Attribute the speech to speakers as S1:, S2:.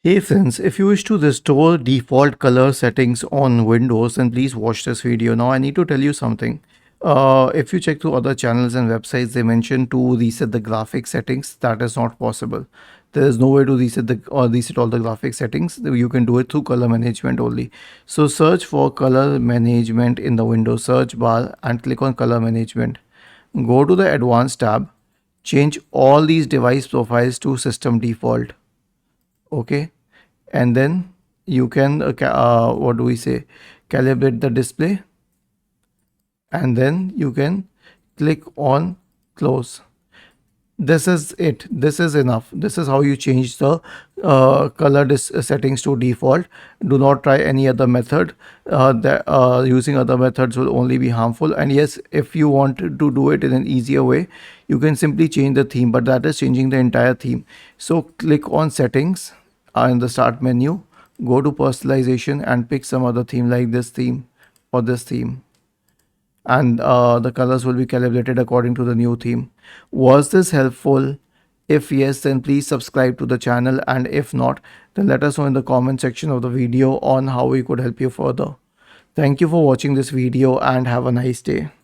S1: Hey friends, if you wish to restore default color settings on Windows, then please watch this video. Now I need to tell you something. If you check through other channels and websites, they mention to reset the graphic settings. That is not possible. There is no way to reset all the graphic settings. You can do it through color management only. So search for color management in the Windows search bar and click on color management. Go to the advanced tab. Change all these device profiles to system default. Okay, and then you can what do we say, calibrate the display, and then you can click on close. This is it. This is enough. This is how you change the settings to default. Do not try any other method. Using other methods will only be harmful. And yes, if you want to do it in an easier way, you can simply change the theme, but that is changing the entire theme. So click on settings in the start menu, go to personalization and pick some other theme like this theme or this theme, and the colors will be calibrated according to the new theme. Was this helpful? If yes, then please subscribe to the channel, and if not, then let us know in the comment section of the video on how we could help you further. Thank you for watching this video and have a nice day.